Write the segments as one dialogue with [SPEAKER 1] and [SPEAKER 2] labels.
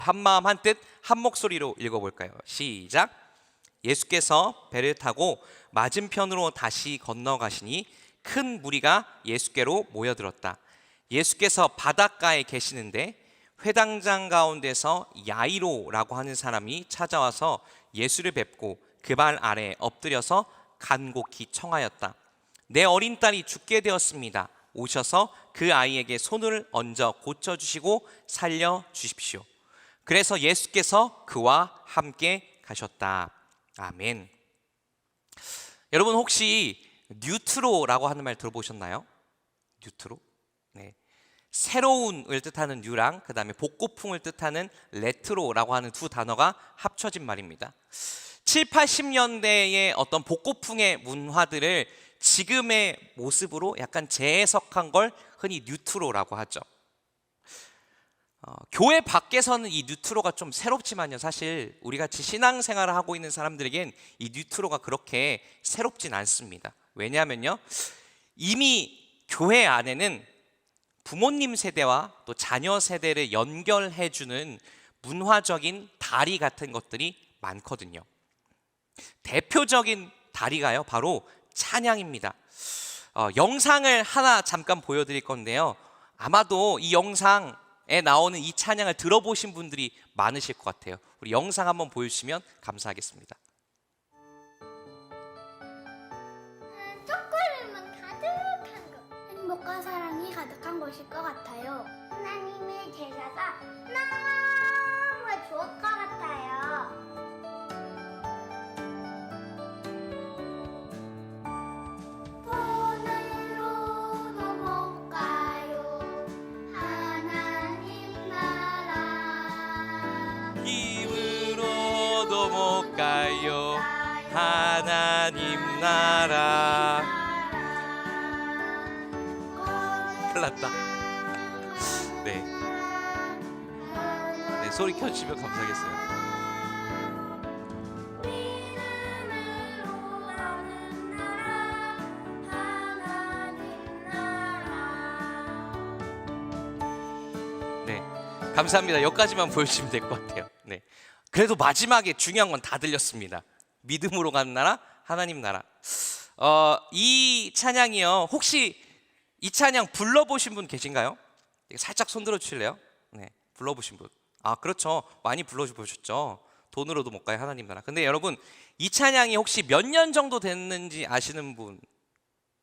[SPEAKER 1] 한마음 한뜻 한목소리로 읽어볼까요? 시작. 예수께서 배를 타고 맞은편으로 다시 건너가시니 큰 무리가 예수께로 모여들었다. 예수께서 바닷가에 계시는데 회당장 가운데서 야이로라고 하는 사람이 찾아와서 예수를 뵙고 그 발 아래 엎드려서 간곡히 청하였다. 내 어린 딸이 죽게 되었습니다. 오셔서 그 아이에게 손을 얹어 고쳐주시고 살려주십시오. 그래서 예수께서 그와 함께 가셨다. 아멘. 여러분 혹시 뉴트로라고 하는 말 들어보셨나요? 뉴트로? 네. 새로운을 뜻하는 뉴랑 그 다음에 복고풍을 뜻하는 레트로라고 하는 두 단어가 합쳐진 말입니다. 7, 80년대의 어떤 복고풍의 문화들을 지금의 모습으로 약간 재해석한 걸 흔히 뉴트로라고 하죠. 교회 밖에서는 이 뉴트로가 좀 새롭지만요, 사실 우리 같이 신앙생활을 하고 있는 사람들에겐 이 뉴트로가 그렇게 새롭진 않습니다. 왜냐하면요, 이미 교회 안에는 부모님 세대와 또 자녀 세대를 연결해주는 문화적인 다리 같은 것들이 많거든요. 대표적인 다리가요, 바로 찬양입니다. 영상을 하나 잠깐 보여드릴 건데요, 아마도 이 영상에 나오는 이 찬양을 들어보신 분들이 많으실 것 같아요. 우리 영상 한번 보여주시면 감사하겠습니다.
[SPEAKER 2] 초콜릿만 가득한 것, 행복과 사랑이 가득한 곳일 것 같아요. 하나님의 제사가 너무 좋을 것 같아요. 돈으로도 못 가요, 하나님 나라.
[SPEAKER 1] 힘으로도 못 가요, 하나님 나라. 큰일 났다. 네. 네, 소리 켜주시면 감사하겠어요. 네, 감사합니다. 여기까지만 보여주시면 될 것 같아요. 네. 그래도 마지막에 중요한 건 다 들렸습니다. 믿음으로 가는 나라, 하나님 나라. 이 찬양이요, 혹시 이 찬양 불러보신 분 계신가요? 살짝 손 들어 주실래요? 네, 불러보신 분. 아, 그렇죠. 많이 불러보셨죠. 돈으로도 못 가요, 하나님 나라. 근데 여러분, 이 찬양이 혹시 몇 년 정도 됐는지 아시는 분?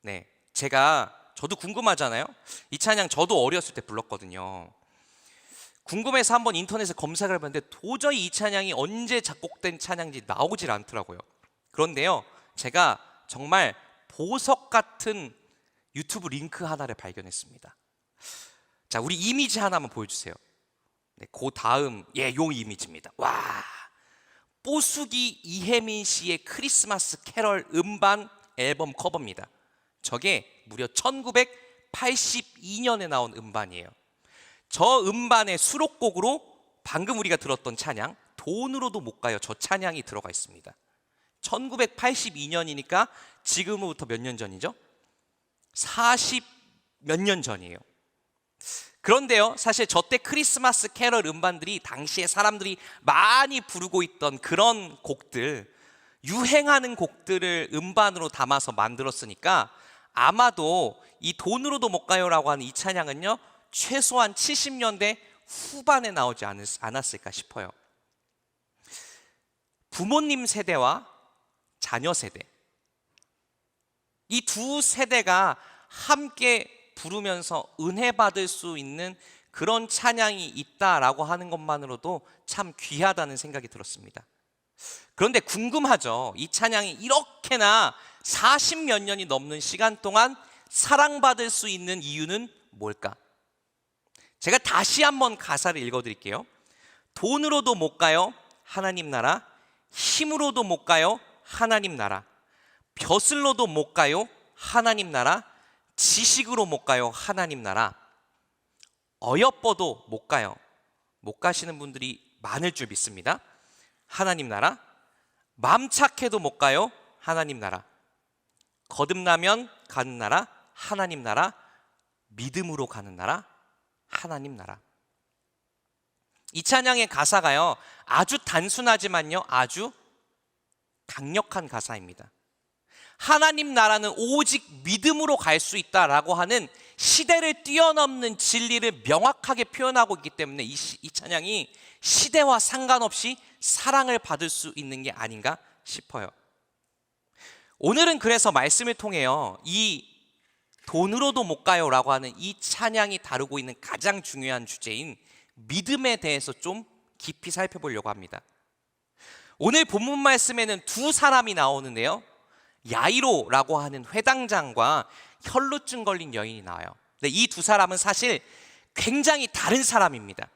[SPEAKER 1] 네, 저도 궁금하잖아요. 이 찬양 저도 어렸을 때 불렀거든요. 궁금해서 한번 인터넷에 검색을 해봤는데 도저히 이 찬양이 언제 작곡된 찬양인지 나오질 않더라고요. 그런데요, 제가 정말 보석 같은 유튜브 링크 하나를 발견했습니다. 자, 우리 이미지 하나만 보여주세요. 네, 그 다음, 요 이미지입니다. 와, 뽀수기 이혜민 씨의 크리스마스 캐럴 음반 앨범 커버입니다. 저게 무려 1982년에 나온 음반이에요. 저 음반의 수록곡으로 방금 우리가 들었던 찬양, 돈으로도 못 가요, 저 찬양이 들어가 있습니다. 1982년이니까 지금으로부터 몇 년 전이죠? 40 몇 년 전이에요. 그런데요, 사실 저 때 크리스마스 캐럴 음반들이 당시에 사람들이 많이 부르고 있던 그런 곡들, 유행하는 곡들을 음반으로 담아서 만들었으니까 아마도 이 돈으로도 못 가요라고 하는 이 찬양은요, 최소한 70년대 후반에 나오지 않았을까 싶어요. 부모님 세대와 자녀 세대, 이 두 세대가 함께 부르면서 은혜 받을 수 있는 그런 찬양이 있다라고 하는 것만으로도 참 귀하다는 생각이 들었습니다. 그런데 궁금하죠. 이 찬양이 이렇게나 40몇 년이 넘는 시간 동안 사랑받을 수 있는 이유는 뭘까? 제가 다시 한번 가사를 읽어드릴게요. 돈으로도 못 가요, 하나님 나라. 힘으로도 못 가요, 하나님 나라. 벼슬로도 못 가요, 하나님 나라. 지식으로 못 가요, 하나님 나라. 어여뻐도 못 가요. 못 가시는 분들이 많을 줄 믿습니다. 하나님 나라. 맘 착해도 못 가요, 하나님 나라. 거듭나면 가는 나라, 하나님 나라. 믿음으로 가는 나라, 하나님 나라. 이 찬양의 가사가요, 아주 단순하지만요, 아주 강력한 가사입니다. 하나님 나라는 오직 믿음으로 갈 수 있다라고 하는 시대를 뛰어넘는 진리를 명확하게 표현하고 있기 때문에 이 찬양이 시대와 상관없이 사랑을 받을 수 있는 게 아닌가 싶어요. 오늘은 그래서 말씀을 통해요, 이 돈으로도 못 가요 라고 하는 이 찬양이 다루고 있는 가장 중요한 주제인 믿음에 대해서 좀 깊이 살펴보려고 합니다. 오늘 본문 말씀에는 두 사람이 나오는데요, 야이로라고 하는 회당장과 혈루증 걸린 여인이 나와요. 근데 이 두 사람은 사실 굉장히 다른 사람입니다.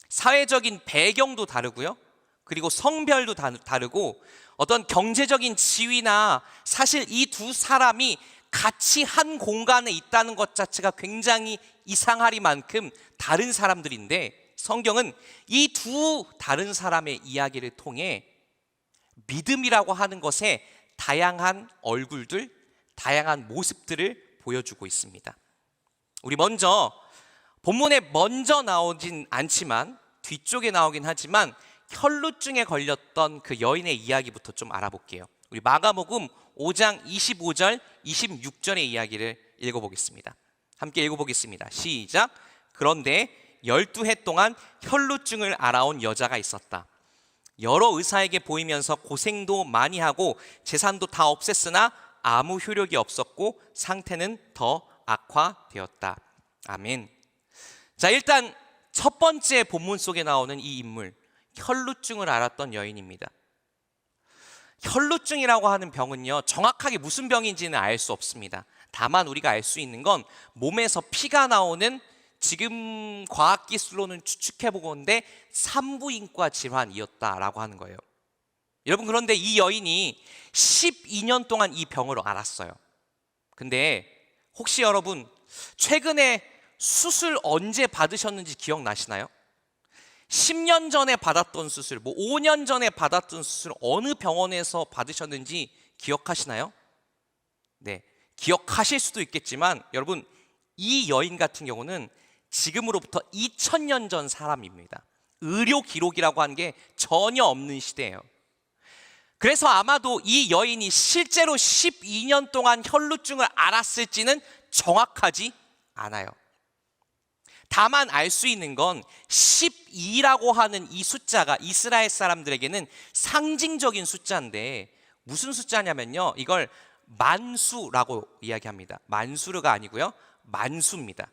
[SPEAKER 1] 사회적인 배경도 다르고요, 그리고 성별도 다르고, 어떤 경제적인 지위나, 사실 이 두 사람이 같이 한 공간에 있다는 것 자체가 굉장히 이상하리만큼 다른 사람들인데, 성경은 이 두 다른 사람의 이야기를 통해 믿음이라고 하는 것에 다양한 얼굴들, 다양한 모습들을 보여주고 있습니다. 우리 먼저 본문에 먼저 나오진 않지만 뒤쪽에 나오긴 하지만 혈루증에 걸렸던 그 여인의 이야기부터 좀 알아볼게요. 우리 마가복음 5장 25절 26절의 이야기를 읽어보겠습니다. 함께 읽어보겠습니다. 시작. 그런데 12해 동안 혈루증을 앓아온 여자가 있었다. 여러 의사에게 보이면서 고생도 많이 하고 재산도 다 없앴으나 아무 효력이 없었고 상태는 더 악화되었다. 아멘. 자, 일단 첫 번째 본문 속에 나오는 이 인물, 혈루증을 앓았던 여인입니다. 혈루증이라고 하는 병은요, 정확하게 무슨 병인지는 알 수 없습니다. 다만 우리가 알 수 있는 건 몸에서 피가 나오는, 지금 과학기술로는 추측해보건데 산부인과 질환이었다라고 하는 거예요. 여러분, 그런데 이 여인이 12년 동안 이 병을 앓았어요. 근데 혹시 여러분 최근에 수술 언제 받으셨는지 기억나시나요? 10년 전에 받았던 수술, 5년 전에 받았던 수술, 어느 병원에서 받으셨는지 기억하시나요? 네, 기억하실 수도 있겠지만 여러분, 이 여인 같은 경우는 지금으로부터 2000년 전 사람입니다. 의료 기록이라고 하는 게 전혀 없는 시대예요. 그래서 아마도 이 여인이 실제로 12년 동안 혈루증을 앓았을지는 정확하지 않아요. 다만 알 수 있는 건 12라고 하는 이 숫자가 이스라엘 사람들에게는 상징적인 숫자인데, 무슨 숫자냐면요, 이걸 만수라고 이야기합니다. 만수르가 아니고요, 만수입니다.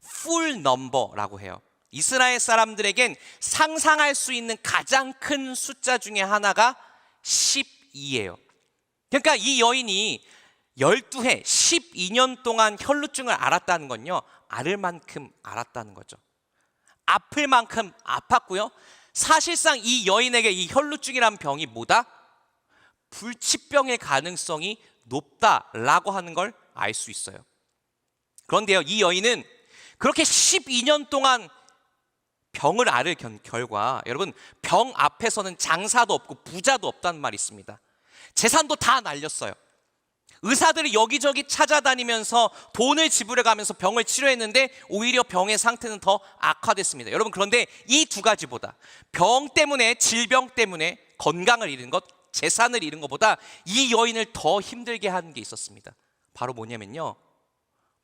[SPEAKER 1] 풀 넘버라고 해요. 이스라엘 사람들에겐 상상할 수 있는 가장 큰 숫자 중에 하나가 12예요. 그러니까 이 여인이 12해 12년 동안 혈루증을 앓았다는 건요, 앓을 만큼 앓았다는 거죠. 아플 만큼 아팠고요, 사실상 이 여인에게 이 혈루증이란 병이 뭐다? 불치병의 가능성이 높다라고 하는 걸 알 수 있어요. 그런데요, 이 여인은 그렇게 12년 동안 병을 앓을 결과, 여러분, 병 앞에서는 장사도 없고 부자도 없다는 말이 있습니다. 재산도 다 날렸어요. 의사들이 여기저기 찾아다니면서 돈을 지불해가면서 병을 치료했는데 오히려 병의 상태는 더 악화됐습니다. 여러분, 그런데 이 두 가지보다, 병 때문에, 질병 때문에 건강을 잃은 것, 재산을 잃은 것보다 이 여인을 더 힘들게 하는 게 있었습니다. 바로 뭐냐면요,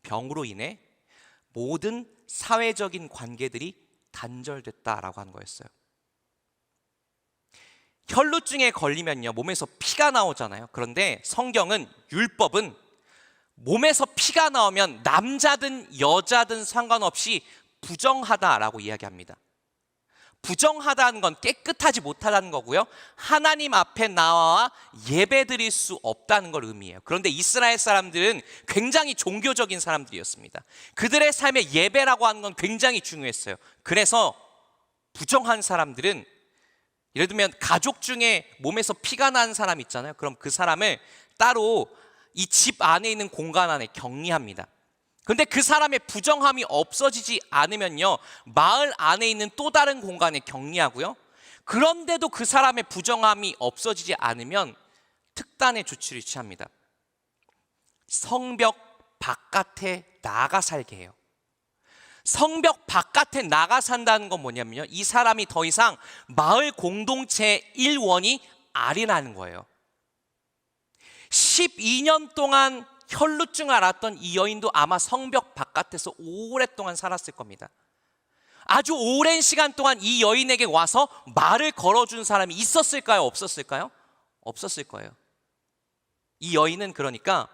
[SPEAKER 1] 병으로 인해 모든 사회적인 관계들이 단절됐다라고 하는 거였어요. 혈루증에 걸리면요, 몸에서 피가 나오잖아요. 그런데 성경은, 율법은 몸에서 피가 나오면 남자든 여자든 상관없이 부정하다라고 이야기합니다. 부정하다는 건 깨끗하지 못하다는 거고요, 하나님 앞에 나와 예배드릴 수 없다는 걸 의미해요. 그런데 이스라엘 사람들은 굉장히 종교적인 사람들이었습니다. 그들의 삶에 예배라고 하는 건 굉장히 중요했어요. 그래서 부정한 사람들은, 예를 들면 가족 중에 몸에서 피가 난 사람 있잖아요. 그럼 그 사람을 따로 이 집 안에 있는 공간 안에 격리합니다. 근데 그 사람의 부정함이 없어지지 않으면요, 마을 안에 있는 또 다른 공간에 격리하고요, 그런데도 그 사람의 부정함이 없어지지 않으면 특단의 조치를 취합니다. 성벽 바깥에 나가 살게 해요. 성벽 바깥에 나가 산다는 건 뭐냐면요, 이 사람이 더 이상 마을 공동체의 일원이 아니라는 거예요. 12년 동안 혈루증을 앓았던 이 여인도 아마 성벽 바깥에서 오랫동안 살았을 겁니다. 아주 오랜 시간 동안 이 여인에게 와서 말을 걸어준 사람이 있었을까요? 없었을까요? 없었을 거예요. 이 여인은 그러니까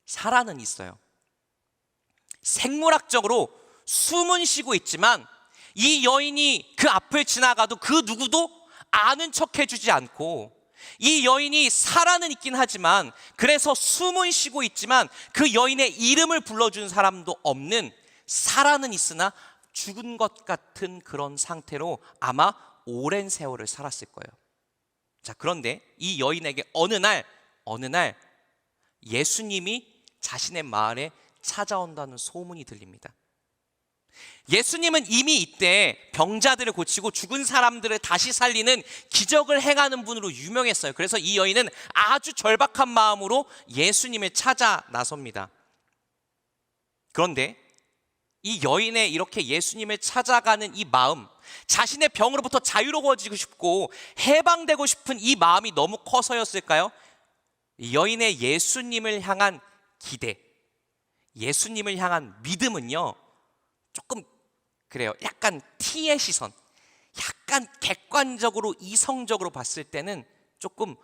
[SPEAKER 1] 살아는 있어요. 생물학적으로 숨은 쉬고 있지만 이 여인이 그 앞을 지나가도 그 누구도 아는 척 해주지 않고, 이 여인이 살아는 있긴 하지만, 그래서 숨은 쉬고 있지만 그 여인의 이름을 불러준 사람도 없는, 살아는 있으나 죽은 것 같은 그런 상태로 아마 오랜 세월을 살았을 거예요. 자, 그런데 이 여인에게 어느 날 예수님이 자신의 마을에 찾아온다는 소문이 들립니다. 예수님은 이미 이때 병자들을 고치고 죽은 사람들을 다시 살리는 기적을 행하는 분으로 유명했어요. 그래서 이 여인은 아주 절박한 마음으로 예수님을 찾아 나섭니다. 그런데 이 여인의 이렇게 예수님을 찾아가는 이 마음, 자신의 병으로부터 자유로워지고 싶고 해방되고 싶은 이 마음이 너무 커서였을까요? 이 여인의 예수님을 향한 기대, 예수님을 향한 믿음은요, 조금 그래요. 약간 T의 시선, 약간 객관적으로 이성적으로 봤을 때는 조금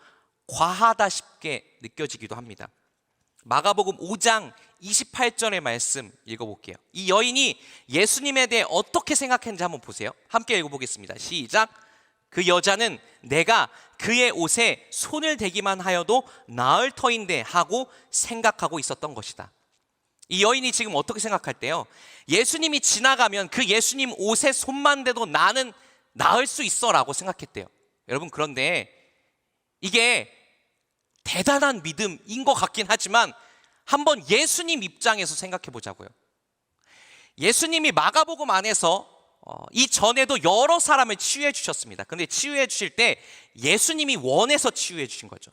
[SPEAKER 1] 과하다 싶게 느껴지기도 합니다. 마가복음 5장 28절의 말씀 읽어볼게요. 이 여인이 예수님에 대해 어떻게 생각했는지 한번 보세요. 함께 읽어보겠습니다. 시작. 그 여자는 내가 그의 옷에 손을 대기만 하여도 나을 터인데 하고 생각하고 있었던 것이다. 이 여인이 지금 어떻게 생각할때요, 예수님이 지나가면 그 예수님 옷에 손만 대도 나는 나을 수 있어 라고 생각했대요. 여러분, 그런데 이게 대단한 믿음인 것 같긴 하지만 한번 예수님 입장에서 생각해 보자고요. 예수님이 마가복음 안에서 이전에도 여러 사람을 치유해 주셨습니다. 그런데 치유해 주실 때 예수님이 원해서 치유해 주신 거죠.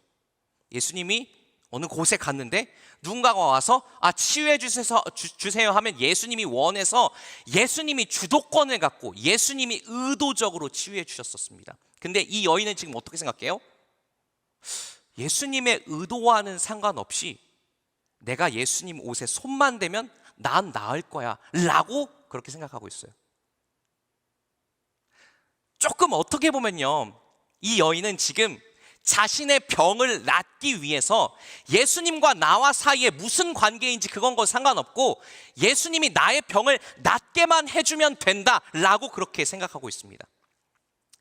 [SPEAKER 1] 예수님이 어느 곳에 갔는데 누군가가 와서 치유해 주세요 하면 예수님이 원해서, 예수님이 주도권을 갖고 예수님이 의도적으로 치유해 주셨었습니다. 근데 이 여인은 지금 어떻게 생각해요? 예수님의 의도와는 상관없이 내가 예수님 옷에 손만 대면 난 나을 거야 라고 그렇게 생각하고 있어요. 조금 어떻게 보면요, 이 여인은 지금 자신의 병을 낫기 위해서 예수님과 나와 사이에 무슨 관계인지 그건 상관없고 예수님이 나의 병을 낫게만 해주면 된다라고 그렇게 생각하고 있습니다.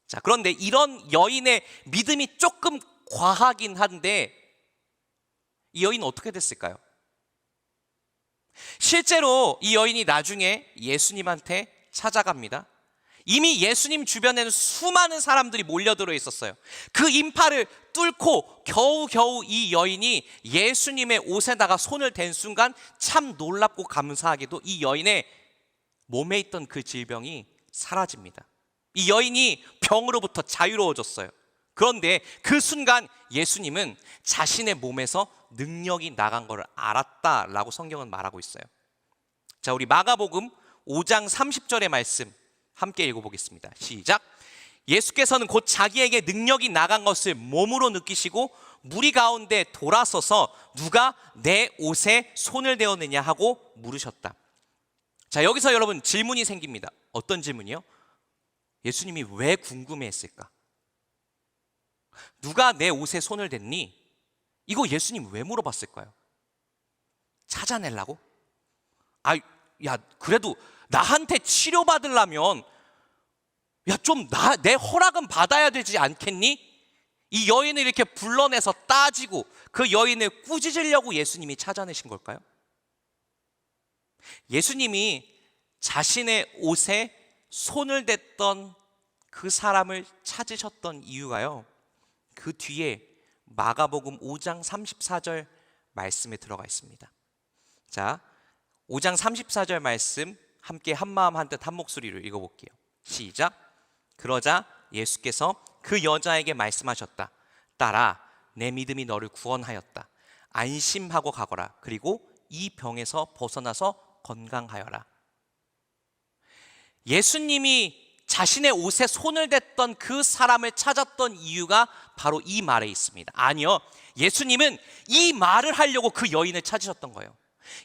[SPEAKER 1] 자, 그런데 이런 여인의 믿음이 조금 과하긴 한데 이 여인은 어떻게 됐을까요? 실제로 이 여인이 나중에 예수님한테 찾아갑니다. 이미 예수님 주변에는 수많은 사람들이 몰려들어 있었어요. 그 인파를 뚫고 겨우겨우 이 여인이 예수님의 옷에다가 손을 댄 순간 참 놀랍고 감사하게도 이 여인의 몸에 있던 그 질병이 사라집니다. 이 여인이 병으로부터 자유로워졌어요. 그런데 그 순간 예수님은 자신의 몸에서 능력이 나간 걸 알았다라고 성경은 말하고 있어요. 자, 우리 마가복음 5장 30절의 말씀 함께 읽어보겠습니다. 시작. 예수께서는 곧 자기에게 능력이 나간 것을 몸으로 느끼시고 무리 가운데 돌아서서 누가 내 옷에 손을 대었느냐 하고 물으셨다. 자, 여기서 여러분 질문이 생깁니다. 어떤 질문이요? 예수님이 왜 궁금해했을까? 누가 내 옷에 손을 댔니? 이거 예수님 왜 물어봤을까요? 찾아내려고? 야, 그래도 나한테 치료받으려면 좀 내 허락은 받아야 되지 않겠니? 이 여인을 이렇게 불러내서 따지고 그 여인을 꾸짖으려고 예수님이 찾아내신 걸까요? 예수님이 자신의 옷에 손을 댔던 그 사람을 찾으셨던 이유가요, 그 뒤에 마가복음 5장 34절 말씀에 들어가 있습니다. 자, 5장 34절 말씀 함께 한마음 한뜻 한 목소리로 읽어볼게요. 시작. 그러자 예수께서 그 여자에게 말씀하셨다. 딸아, 내 믿음이 너를 구원하였다. 안심하고 가거라. 그리고 이 병에서 벗어나서 건강하여라. 예수님이 자신의 옷에 손을 댔던 그 사람을 찾았던 이유가 바로 이 말에 있습니다. 아니요, 예수님은 이 말을 하려고 그 여인을 찾으셨던 거예요.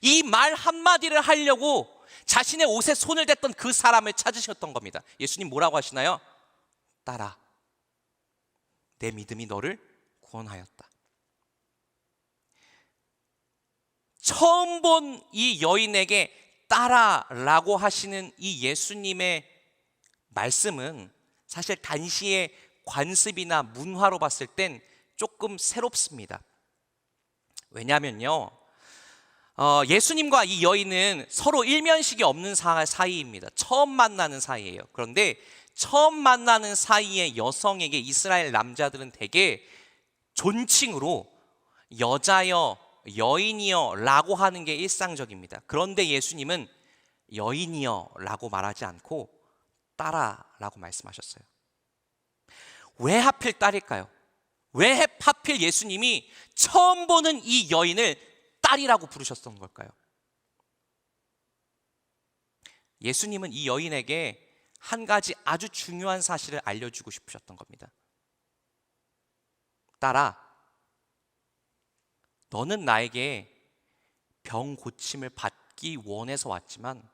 [SPEAKER 1] 이 말 한마디를 하려고 자신의 옷에 손을 댔던 그 사람을 찾으셨던 겁니다. 예수님 뭐라고 하시나요? 따라, 내 믿음이 너를 구원하였다. 처음 본 이 여인에게 따라라고 하시는 이 예수님의 말씀은 사실 당시의 관습이나 문화로 봤을 땐 조금 새롭습니다. 왜냐하면요, 예수님과 이 여인은 서로 일면식이 없는 사이입니다. 처음 만나는 사이예요. 그런데 처음 만나는 사이의 여성에게 이스라엘 남자들은 대개 존칭으로 여자여, 여인이여 라고 하는 게 일상적입니다. 그런데 예수님은 여인이여 라고 말하지 않고 따라 라고 말씀하셨어요. 왜 하필 딸일까요? 왜 하필 예수님이 처음 보는 이 여인을 딸이라고 부르셨던 걸까요? 예수님은 이 여인에게 한 가지 아주 중요한 사실을 알려주고 싶으셨던 겁니다. 딸아, 너는 나에게 병 고침을 받기 원해서 왔지만,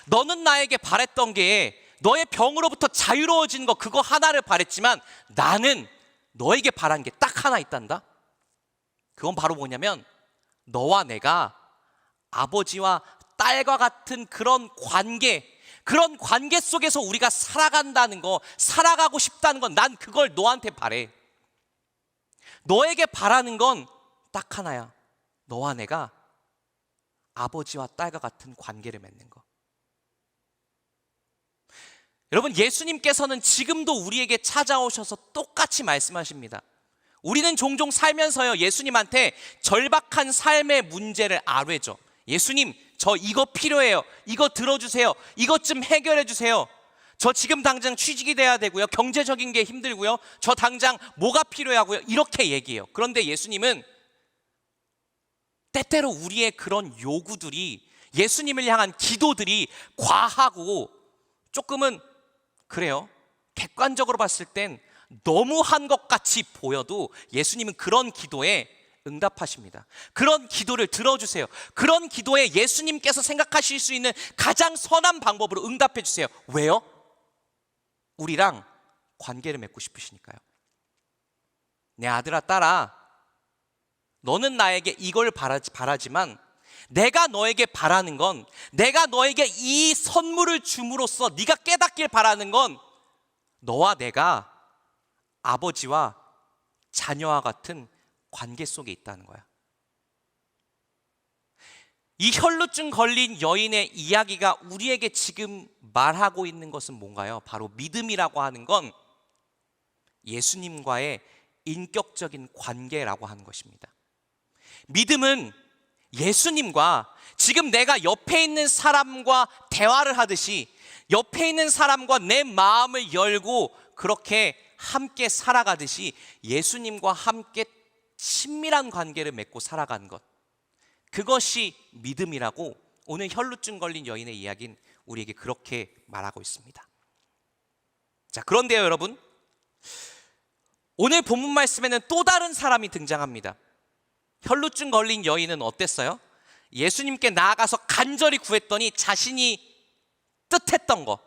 [SPEAKER 1] 너는 나에게 바랬던 게 너의 병으로부터 자유로워지는 거, 그거 하나를 바랬지만 나는 너에게 바란 게 딱 하나 있단다. 그건 바로 뭐냐면 너와 내가 아버지와 딸과 같은 그런 관계 속에서 우리가 살아간다는 거, 살아가고 싶다는 건 난 그걸 너한테 바래. 너에게 바라는 건 딱 하나야. 너와 내가 아버지와 딸과 같은 관계를 맺는 거. 여러분, 예수님께서는 지금도 우리에게 찾아오셔서 똑같이 말씀하십니다. 우리는 종종 살면서요, 예수님한테 절박한 삶의 문제를 아뢰죠. 예수님, 저 이거 필요해요. 이거 들어주세요. 이것 좀 해결해 주세요. 저 지금 당장 취직이 돼야 되고요. 경제적인 게 힘들고요. 저 당장 뭐가 필요하고요. 이렇게 얘기해요. 그런데 예수님은 때때로 우리의 그런 요구들이, 예수님을 향한 기도들이 과하고 조금은 그래요, 객관적으로 봤을 땐 너무한 것 같이 보여도 예수님은 그런 기도에 응답하십니다. 그런 기도를 들어주세요. 그런 기도에 예수님께서 생각하실 수 있는 가장 선한 방법으로 응답해 주세요. 왜요? 우리랑 관계를 맺고 싶으시니까요. 내 아들아, 딸아, 너는 나에게 이걸 바라지만 내가 너에게 바라는 건, 내가 너에게 이 선물을 줌으로써 네가 깨닫길 바라는 건 너와 내가 아버지와 자녀와 같은 관계 속에 있다는 거야. 이 혈루증 걸린 여인의 이야기가 우리에게 지금 말하고 있는 것은 뭔가요? 바로 믿음이라고 하는 건 예수님과의 인격적인 관계라고 하는 것입니다. 믿음은 예수님과 지금 내가 옆에 있는 사람과 대화를 하듯이 옆에 있는 사람과 내 마음을 열고 그렇게 함께 살아가듯이 예수님과 함께 친밀한 관계를 맺고 살아가는 것, 그것이 믿음이라고 오늘 혈루증 걸린 여인의 이야기는 우리에게 그렇게 말하고 있습니다. 자, 그런데요 여러분, 오늘 본문 말씀에는 또 다른 사람이 등장합니다. 혈루증 걸린 여인은 어땠어요? 예수님께 나아가서 간절히 구했더니 자신이 뜻했던 거,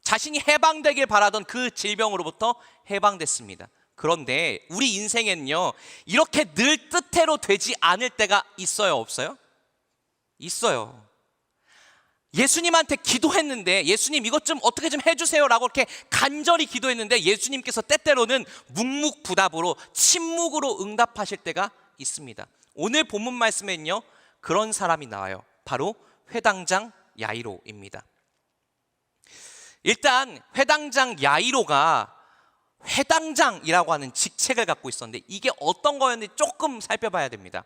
[SPEAKER 1] 자신이 해방되길 바라던 그 질병으로부터 해방됐습니다. 그런데 우리 인생에는요, 이렇게 늘 뜻대로 되지 않을 때가 있어요, 없어요? 있어요. 예수님한테 기도했는데, 예수님 이것 좀 어떻게 좀 해주세요 라고 이렇게 간절히 기도했는데 예수님께서 때때로는 묵묵부답으로 침묵으로 응답하실 때가 있습니다. 오늘 본문 말씀에는요, 그런 사람이 나와요. 바로 회당장 야이로입니다. 일단 회당장 야이로가 회당장이라고 하는 직책을 갖고 있었는데 이게 어떤 거였는지 조금 살펴봐야 됩니다.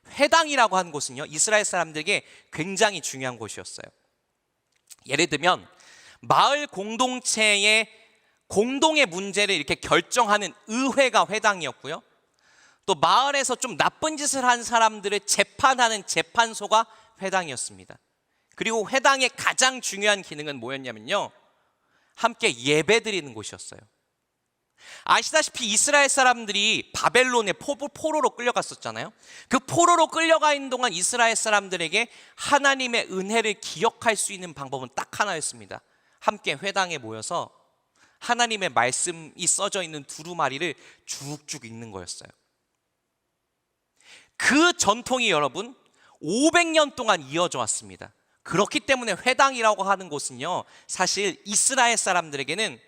[SPEAKER 1] 회당이라고 하는 곳은요, 이스라엘 사람들에게 굉장히 중요한 곳이었어요. 예를 들면 마을 공동체의 공동의 문제를 이렇게 결정하는 의회가 회당이었고요, 또 마을에서 좀 나쁜 짓을 한 사람들을 재판하는 재판소가 회당이었습니다. 그리고 회당의 가장 중요한 기능은 뭐였냐면요, 함께 예배드리는 곳이었어요. 아시다시피 이스라엘 사람들이 바벨론의 포로로 끌려갔었잖아요. 그 포로로 끌려가 있는 동안 이스라엘 사람들에게 하나님의 은혜를 기억할 수 있는 방법은 딱 하나였습니다. 함께 회당에 모여서 하나님의 말씀이 써져 있는 두루마리를 쭉쭉 읽는 거였어요. 그 전통이 여러분 500년 동안 이어져 왔습니다. 그렇기 때문에 회당이라고 하는 곳은요, 사실 이스라엘 사람들에게는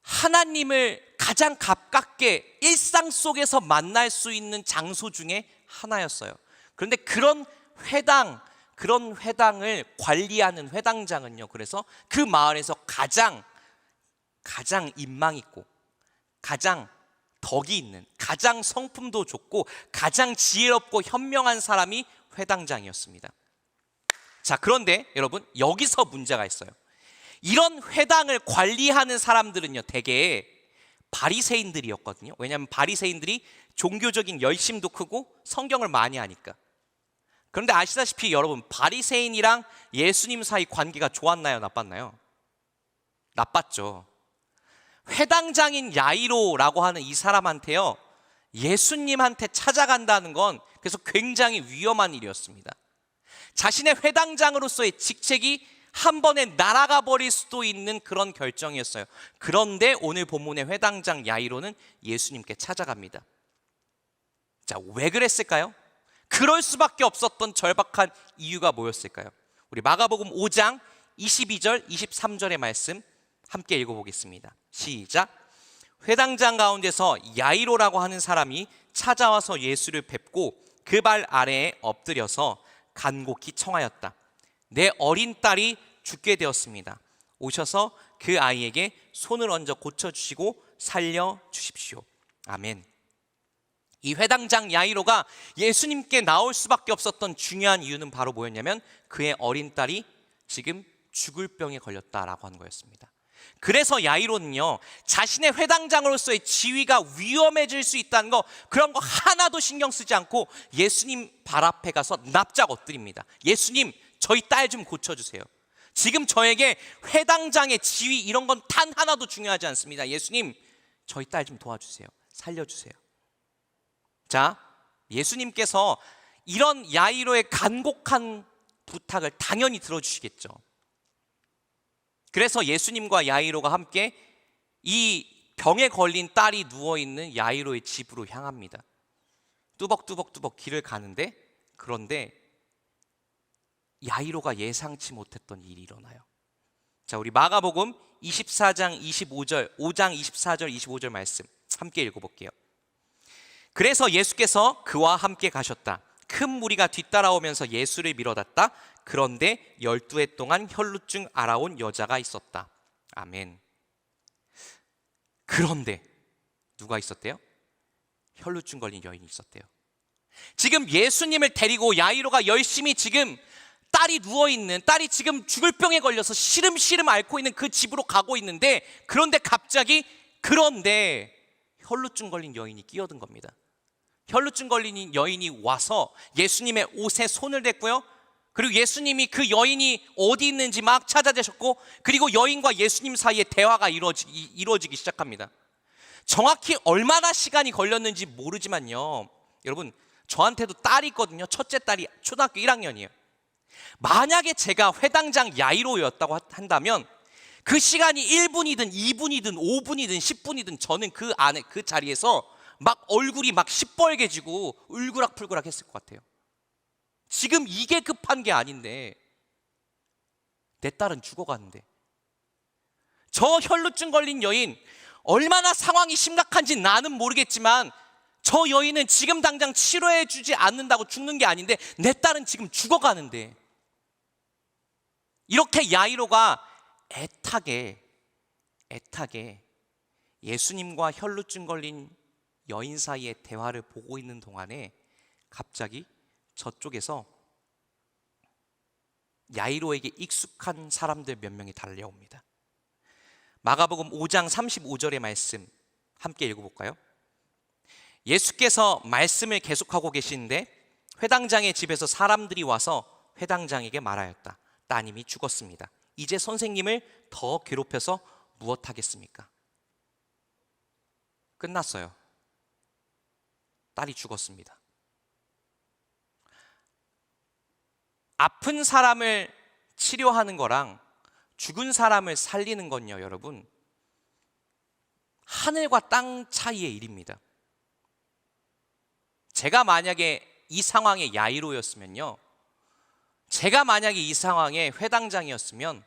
[SPEAKER 1] 하나님을 가장 가깝게 일상 속에서 만날 수 있는 장소 중에 하나였어요. 그런데 그런 회당을 관리하는 회당장은요, 그래서 그 마을에서 가장 인망 있고, 가장 덕이 있는, 가장 성품도 좋고, 가장 지혜롭고 현명한 사람이 회당장이었습니다. 자, 그런데 여러분, 여기서 문제가 있어요. 이런 회당을 관리하는 사람들은요, 대개 바리새인들이었거든요. 왜냐하면 바리새인들이 종교적인 열심도 크고 성경을 많이 하니까. 그런데 아시다시피 여러분, 바리새인이랑 예수님 사이 관계가 좋았나요, 나빴나요? 나빴죠. 회당장인 야이로라고 하는 이 사람한테요, 예수님한테 찾아간다는 건 그래서 굉장히 위험한 일이었습니다. 자신의 회당장으로서의 직책이 한 번에 날아가 버릴 수도 있는 그런 결정이었어요. 그런데 오늘 본문의 회당장 야이로는 예수님께 찾아갑니다. 자, 왜 그랬을까요? 그럴 수밖에 없었던 절박한 이유가 뭐였을까요? 우리 마가복음 5장 22절 23절의 말씀 함께 읽어보겠습니다. 시작. 회당장 가운데서 야이로라고 하는 사람이 찾아와서 예수를 뵙고 그 발 아래에 엎드려서 간곡히 청하였다. 내 어린 딸이 죽게 되었습니다. 오셔서 그 아이에게 손을 얹어 고쳐주시고 살려주십시오. 아멘. 이 회당장 야이로가 예수님께 나올 수밖에 없었던 중요한 이유는 바로 뭐였냐면 그의 어린 딸이 지금 죽을 병에 걸렸다라고 하는 거였습니다. 그래서 야이로는요, 자신의 회당장으로서의 지위가 위험해질 수 있다는 거, 그런 거 하나도 신경 쓰지 않고 예수님 발 앞에 가서 납작 엎드립니다. 예수님, 저희 딸 좀 고쳐주세요. 지금 저에게 회당장의 지위 이런 건 단 하나도 중요하지 않습니다. 예수님, 저희 딸 좀 도와주세요. 살려주세요. 자, 예수님께서 이런 야이로의 간곡한 부탁을 당연히 들어주시겠죠. 그래서 예수님과 야이로가 함께 이 병에 걸린 딸이 누워있는 야이로의 집으로 향합니다. 뚜벅뚜벅 길을 가는데, 그런데 야이로가 예상치 못했던 일이 일어나요. 자, 우리 마가복음 24장 25절, 5장 24절 25절 말씀 함께 읽어볼게요. 그래서 예수께서 그와 함께 가셨다. 큰 무리가 뒤따라오면서 예수를 밀어닫다. 그런데 12해 동안 혈루증 알아온 여자가 있었다. 아멘. 그런데 누가 있었대요? 혈루증 걸린 여인이 있었대요. 지금 예수님을 데리고 야이로가 열심히 지금 딸이 누워있는, 딸이 지금 죽을 병에 걸려서 시름시름 앓고 있는 그 집으로 가고 있는데, 그런데 갑자기 혈루증 걸린 여인이 끼어든 겁니다. 혈루증 걸린 여인이 와서 예수님의 옷에 손을 댔고요, 그리고 예수님이 그 여인이 어디 있는지 막 찾아내셨고, 그리고 여인과 예수님 사이에 대화가 이루어지기 시작합니다. 정확히 얼마나 시간이 걸렸는지 모르지만요, 여러분, 저한테도 딸이 있거든요. 첫째 딸이 초등학교 1학년이에요. 만약에 제가 회당장 야이로였다고 한다면 그 시간이 1분이든 2분이든 5분이든 10분이든 저는 그 안에 그 자리에서 막 얼굴이 막 시뻘개지고 울그락불그락 했을 것 같아요. 지금 이게 급한 게 아닌데, 내 딸은 죽어가는데. 저 혈루증 걸린 여인, 얼마나 상황이 심각한지 나는 모르겠지만 저 여인은 지금 당장 치료해 주지 않는다고 죽는 게 아닌데 내 딸은 지금 죽어가는데, 이렇게 야이로가 애타게 예수님과 혈루증 걸린 여인 사이의 대화를 보고 있는 동안에 갑자기 저쪽에서 야이로에게 익숙한 사람들 몇 명이 달려옵니다. 마가복음 5장 35절의 말씀 함께 읽어볼까요? 예수께서 말씀을 계속하고 계시는데 회당장의 집에서 사람들이 와서 회당장에게 말하였다. 따님이 죽었습니다. 이제 선생님을 더 괴롭혀서 무엇하겠습니까? 끝났어요. 딸이 죽었습니다. 아픈 사람을 치료하는 거랑 죽은 사람을 살리는 건요, 여러분, 하늘과 땅 차이의 일입니다. 제가 만약에 이 상황에 야이로였으면요, 제가 만약에 이 상황에 회당장이었으면,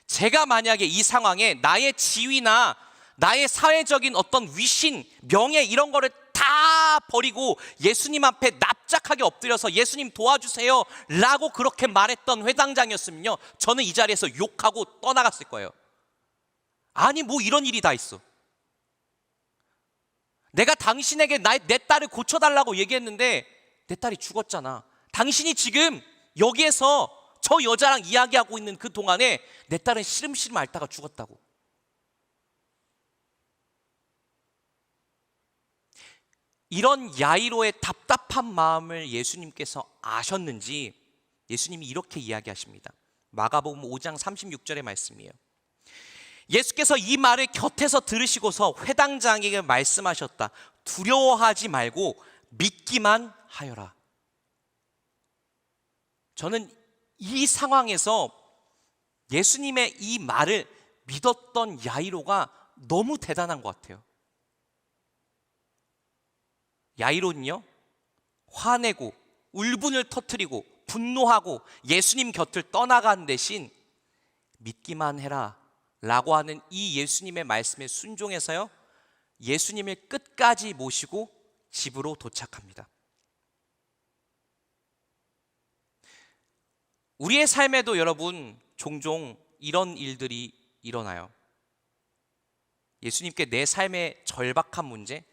[SPEAKER 1] 제가 만약에 이 상황에 나의 지위나 나의 사회적인 어떤 위신, 명예 이런 거를 다 버리고 예수님 앞에 납작하게 엎드려서 예수님 도와주세요 라고 그렇게 말했던 회당장이었으면요, 저는 이 자리에서 욕하고 떠나갔을 거예요. 아니 뭐 이런 일이 다 있어. 내가 당신에게 내 딸을 고쳐달라고 얘기했는데 내 딸이 죽었잖아. 당신이 지금 여기에서 저 여자랑 이야기하고 있는 그 동안에 내 딸은 시름시름 앓다가 죽었다고. 이런 야이로의 답답한 마음을 예수님께서 아셨는지 예수님이 이렇게 이야기하십니다. 마가복음 5장 36절의 말씀이에요. 예수께서 이 말을 곁에서 들으시고서 회당장에게 말씀하셨다. 두려워하지 말고 믿기만 하여라. 저는 이 상황에서 예수님의 이 말을 믿었던 야이로가 너무 대단한 것 같아요. 야이로는요, 화내고 울분을 터뜨리고 분노하고 예수님 곁을 떠나간 대신 믿기만 해라 라고 하는 이 예수님의 말씀에 순종해서요, 예수님을 끝까지 모시고 집으로 도착합니다. 우리의 삶에도 여러분 종종 이런 일들이 일어나요. 예수님께 내 삶의 절박한 문제,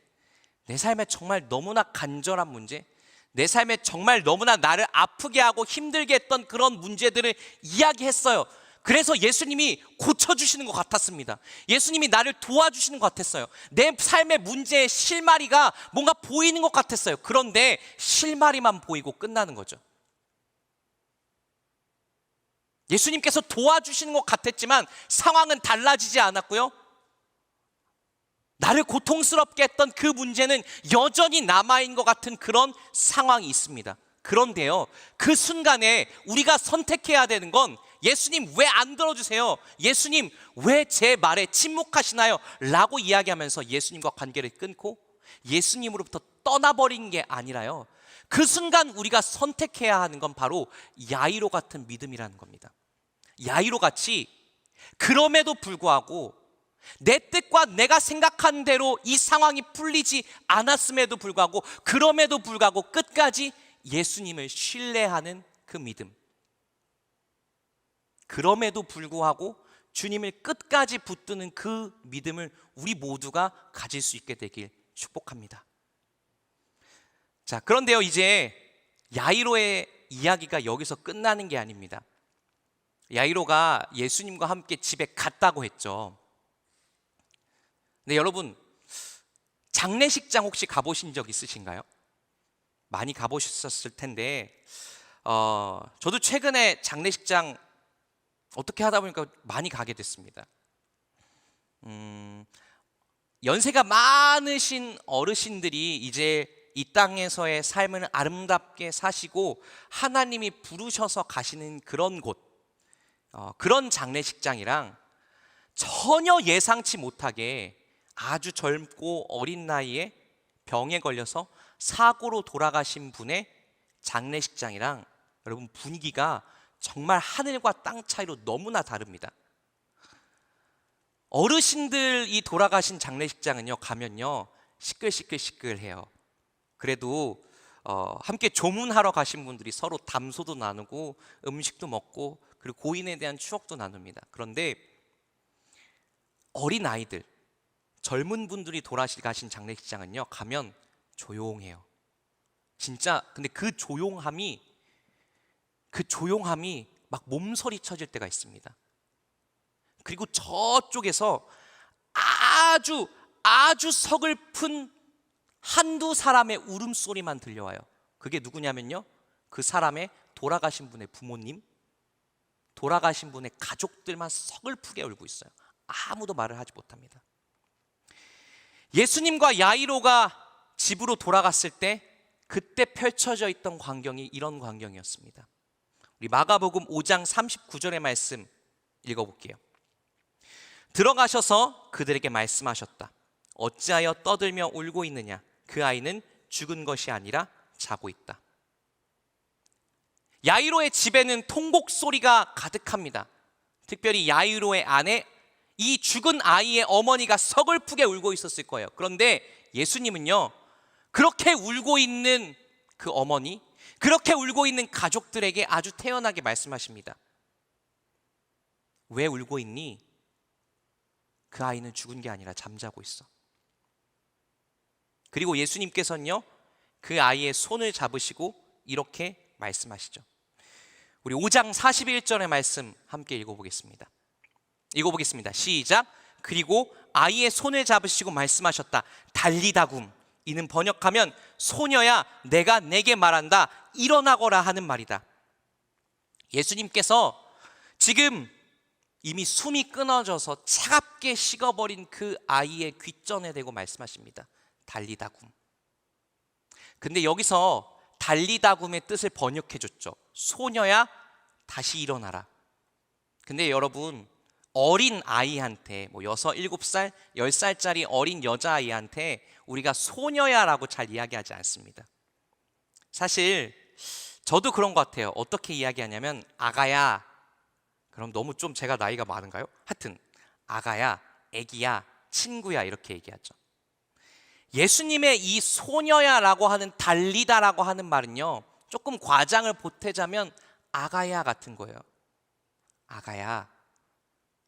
[SPEAKER 1] 내 삶에 정말 너무나 간절한 문제, 내 삶에 정말 너무나 나를 아프게 하고 힘들게 했던 그런 문제들을 이야기했어요. 그래서 예수님이 고쳐주시는 것 같았습니다. 예수님이 나를 도와주시는 것 같았어요. 내 삶의 문제의 실마리가 뭔가 보이는 것 같았어요. 그런데 실마리만 보이고 끝나는 거죠. 예수님께서 도와주시는 것 같았지만 상황은 달라지지 않았고요, 나를 고통스럽게 했던 그 문제는 여전히 남아있는 것 같은 그런 상황이 있습니다. 그런데요, 그 순간에 우리가 선택해야 되는 건 예수님 왜 안 들어주세요? 예수님 왜 제 말에 침묵하시나요? 라고 이야기하면서 예수님과 관계를 끊고 예수님으로부터 떠나버린 게 아니라요, 그 순간 우리가 선택해야 하는 건 바로 야이로 같은 믿음이라는 겁니다. 야이로 같이 그럼에도 불구하고 내 뜻과 내가 생각한 대로 이 상황이 풀리지 않았음에도 불구하고, 그럼에도 불구하고 끝까지 예수님을 신뢰하는 그 믿음, 그럼에도 불구하고 주님을 끝까지 붙드는 그 믿음을 우리 모두가 가질 수 있게 되길 축복합니다. 자, 그런데요, 이제 야이로의 이야기가 여기서 끝나는 게 아닙니다. 야이로가 예수님과 함께 집에 갔다고 했죠. 근데 여러분, 장례식장 혹시 가보신 적 있으신가요? 많이 가보셨을 텐데 저도 최근에 장례식장 어떻게 하다 보니까 많이 가게 됐습니다. 연세가 많으신 어르신들이 이제 이 땅에서의 삶을 아름답게 사시고 하나님이 부르셔서 가시는 그런 곳, 그런 장례식장이랑 전혀 예상치 못하게 아주 젊고 어린 나이에 병에 걸려서 사고로 돌아가신 분의 장례식장이랑 여러분 분위기가 정말 하늘과 땅 차이로 너무나 다릅니다. 어르신들이 돌아가신 장례식장은요, 가면요 시끌시끌시끌해요. 그래도 함께 조문하러 가신 분들이 서로 담소도 나누고 음식도 먹고 그리고 고인에 대한 추억도 나눕니다. 그런데 어린 아이들, 젊은 분들이 돌아가신 장례식장은요, 가면 조용해요. 진짜. 근데 그 조용함이 막 몸서리 쳐질 때가 있습니다. 그리고 저쪽에서 아주 서글픈 한두 사람의 울음소리만 들려와요. 그게 누구냐면요, 그 사람의 돌아가신 분의 부모님, 돌아가신 분의 가족들만 서글프게 울고 있어요. 아무도 말을 하지 못합니다. 예수님과 야이로가 집으로 돌아갔을 때 그때 펼쳐져 있던 광경이 이런 광경이었습니다. 우리 마가복음 5장 39절의 말씀 읽어볼게요. 들어가셔서 그들에게 말씀하셨다. 어찌하여 떠들며 울고 있느냐? 그 아이는 죽은 것이 아니라 자고 있다. 야이로의 집에는 통곡 소리가 가득합니다. 특별히 야이로의 아내, 이 죽은 아이의 어머니가 서글프게 울고 있었을 거예요. 그런데 예수님은요, 그렇게 울고 있는 그 어머니, 그렇게 울고 있는 가족들에게 아주 태연하게 말씀하십니다. 왜 울고 있니? 그 아이는 죽은 게 아니라 잠자고 있어. 그리고 예수님께서는요, 그 아이의 손을 잡으시고 이렇게 말씀하시죠. 우리 5장 41절의 말씀 함께 읽어보겠습니다. 시작. 그리고 아이의 손을 잡으시고 말씀하셨다. 달리다굼. 이는 번역하면 소녀야 내가 내게 말한다. 일어나거라 하는 말이다. 예수님께서 지금 이미 숨이 끊어져서 차갑게 식어버린 그 아이의 귓전에 대고 말씀하십니다. 달리다굼. 근데 여기서 달리다굼의 뜻을 번역해 줬죠. 소녀야 다시 일어나라. 근데 여러분, 어린 아이한테 6, 7살, 10살짜리 어린 여자아이한테 우리가 소녀야라고 잘 이야기하지 않습니다. 사실 저도 그런 것 같아요. 어떻게 이야기하냐면 아가야, 그럼 너무 좀 제가 나이가 많은가요? 하여튼 아가야, 애기야, 친구야 이렇게 얘기하죠. 예수님의 이 소녀야라고 하는 달리다라고 하는 말은요, 조금 과장을 보태자면 아가야 같은 거예요. 아가야,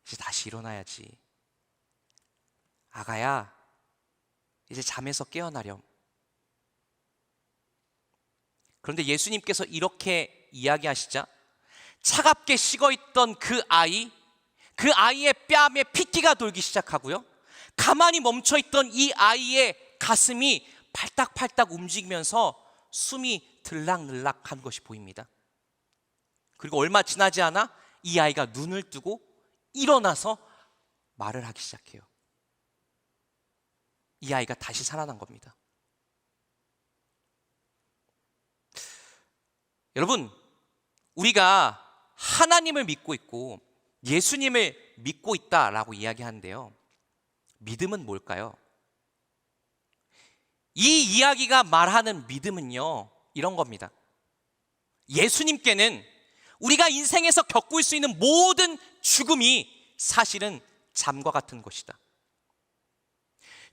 [SPEAKER 1] 이제 다시 일어나야지. 아가야, 이제 잠에서 깨어나렴. 그런데 예수님께서 이렇게 이야기하시자 차갑게 식어있던 그 아이의 뺨에 피티가 돌기 시작하고요, 가만히 멈춰있던 이 아이의 가슴이 팔딱팔딱 움직이면서 숨이 들락늘락한 것이 보입니다. 그리고 얼마 지나지 않아 이 아이가 눈을 뜨고 일어나서 말을 하기 시작해요. 이 아이가 다시 살아난 겁니다. 여러분, 우리가 하나님을 믿고 있고 예수님을 믿고 있다라고 이야기하는데요, 믿음은 뭘까요? 이 이야기가 말하는 믿음은요, 이런 겁니다. 예수님께는 우리가 인생에서 겪을 수 있는 모든 죽음이 사실은 잠과 같은 것이다.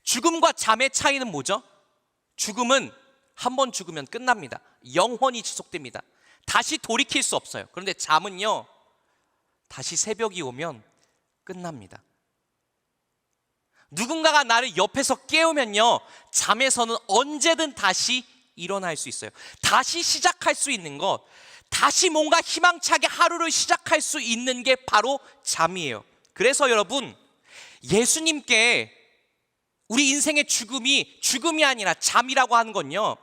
[SPEAKER 1] 죽음과 잠의 차이는 뭐죠? 죽음은 한 번 죽으면 끝납니다. 영원히 지속됩니다. 다시 돌이킬 수 없어요. 그런데 잠은요, 다시 새벽이 오면 끝납니다. 누군가가 나를 옆에서 깨우면요, 잠에서는 언제든 다시 일어날 수 있어요. 다시 시작할 수 있는 것, 다시 뭔가 희망차게 하루를 시작할 수 있는 게 바로 잠이에요. 그래서 여러분, 예수님께 우리 인생의 죽음이 아니라 잠이라고 하는 건요,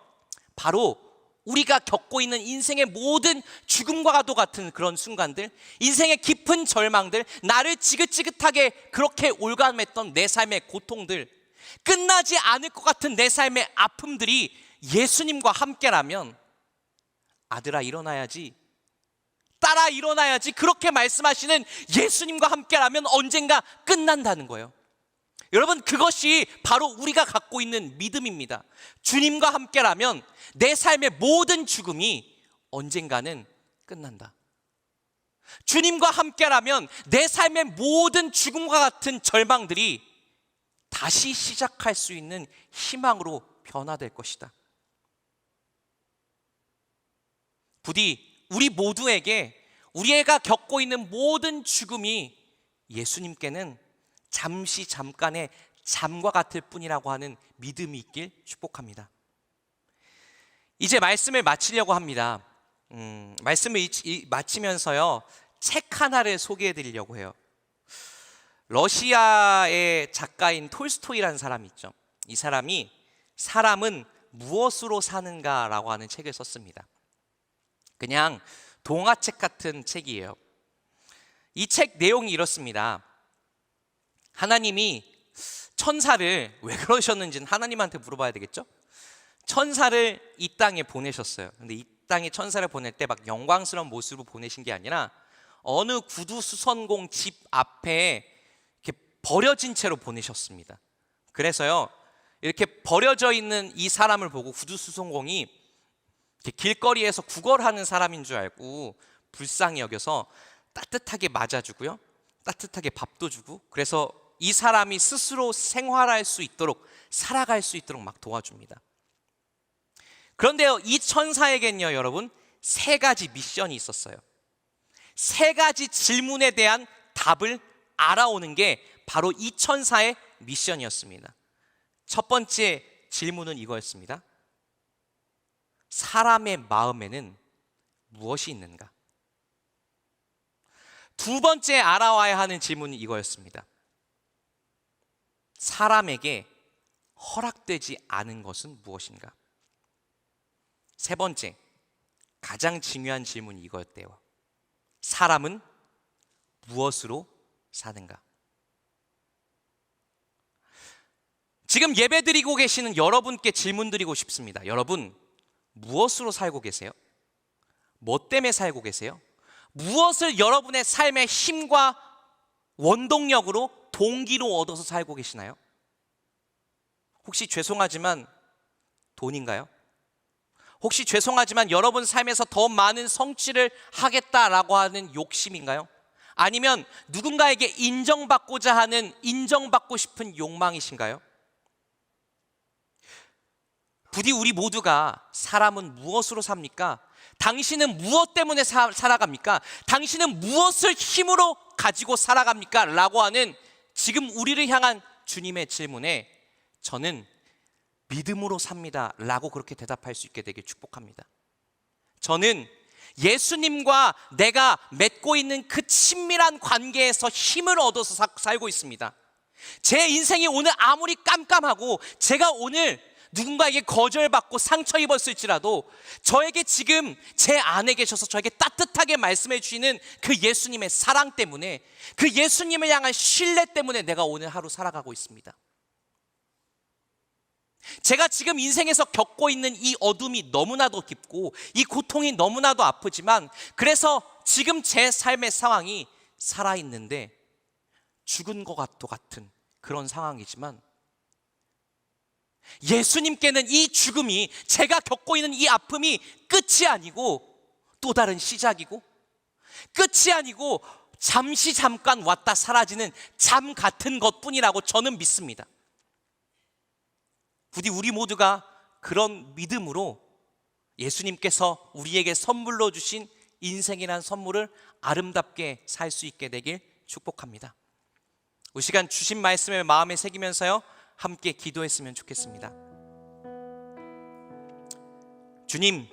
[SPEAKER 1] 바로 우리가 겪고 있는 인생의 모든 죽음과도 같은 그런 순간들, 인생의 깊은 절망들, 나를 지긋지긋하게 그렇게 올감했던 내 삶의 고통들, 끝나지 않을 것 같은 내 삶의 아픔들이 예수님과 함께라면 아들아 일어나야지, 딸아 일어나야지, 그렇게 말씀하시는 예수님과 함께라면 언젠가 끝난다는 거예요. 여러분, 그것이 바로 우리가 갖고 있는 믿음입니다. 주님과 함께라면 내 삶의 모든 죽음이 언젠가는 끝난다. 주님과 함께라면 내 삶의 모든 죽음과 같은 절망들이 다시 시작할 수 있는 희망으로 변화될 것이다. 부디 우리 모두에게 우리가 겪고 있는 모든 죽음이 예수님께는 잠시 잠깐의 잠과 같을 뿐이라고 하는 믿음이 있길 축복합니다. 이제 말씀을 마치려고 합니다. 말씀을 마치면서요, 책 하나를 소개해 드리려고 해요. 러시아의 작가인 톨스토이라는 사람이 있죠. 이 사람이 사람은 무엇으로 사는가라고 하는 책을 썼습니다. 그냥 동화책 같은 책이에요. 이 책 내용이 이렇습니다. 하나님이 천사를 왜 그러셨는지는 하나님한테 물어봐야 되겠죠? 천사를 이 땅에 보내셨어요. 근데 이 땅에 천사를 보낼 때 막 영광스러운 모습으로 보내신 게 아니라 어느 구두 수선공 집 앞에 이렇게 버려진 채로 보내셨습니다. 그래서요, 이렇게 버려져 있는 이 사람을 보고 구두 수선공이 이렇게 길거리에서 구걸하는 사람인 줄 알고 불쌍히 여겨서 따뜻하게 맞아주고요, 따뜻하게 밥도 주고, 그래서 이 사람이 스스로 생활할 수 있도록, 살아갈 수 있도록 막 도와줍니다. 그런데요, 이 천사에겐요, 여러분, 3가지 미션이 있었어요. 3가지 질문에 대한 답을 알아오는 게 바로 이 천사의 미션이었습니다. 첫 번째 질문은 이거였습니다. 사람의 마음에는 무엇이 있는가? 두 번째 알아와야 하는 질문은 이거였습니다. 사람에게 허락되지 않은 것은 무엇인가? 세 번째, 가장 중요한 질문이 이거였대요. 사람은 무엇으로 사는가? 지금 예배 드리고 계시는 여러분께 질문 드리고 싶습니다. 여러분, 무엇으로 살고 계세요? 뭐 때문에 살고 계세요? 무엇을 여러분의 삶의 힘과 원동력으로, 동기로 얻어서 살고 계시나요? 혹시 죄송하지만 돈인가요? 혹시 죄송하지만 여러분 삶에서 더 많은 성취를 하겠다라고 하는 욕심인가요? 아니면 누군가에게 인정받고자 하는, 인정받고 싶은 욕망이신가요? 부디 우리 모두가 사람은 무엇으로 삽니까? 당신은 무엇 때문에 살아갑니까? 당신은 무엇을 힘으로 가지고 살아갑니까? 라고 하는 지금 우리를 향한 주님의 질문에 저는 믿음으로 삽니다 라고 그렇게 대답할 수 있게 되길 축복합니다. 저는 예수님과 내가 맺고 있는 그 친밀한 관계에서 힘을 얻어서 살고 있습니다. 제 인생이 오늘 아무리 깜깜하고 제가 오늘 누군가에게 거절받고 상처 입었을지라도 저에게 지금 제 안에 계셔서 저에게 따뜻하게 말씀해 주시는 그 예수님의 사랑 때문에, 그 예수님을 향한 신뢰 때문에 내가 오늘 하루 살아가고 있습니다. 제가 지금 인생에서 겪고 있는 이 어둠이 너무나도 깊고 이 고통이 너무나도 아프지만, 그래서 지금 제 삶의 상황이 살아있는데 죽은 것 같은 그런 상황이지만, 예수님께는 이 죽음이, 제가 겪고 있는 이 아픔이 끝이 아니고 또 다른 시작이고, 끝이 아니고 잠시 잠깐 왔다 사라지는 잠 같은 것뿐이라고 저는 믿습니다. 부디 우리 모두가 그런 믿음으로 예수님께서 우리에게 선물로 주신 인생이라는 선물을 아름답게 살 수 있게 되길 축복합니다. 이 시간 주신 말씀을 마음에 새기면서요, 함께 기도했으면 좋겠습니다. 주님,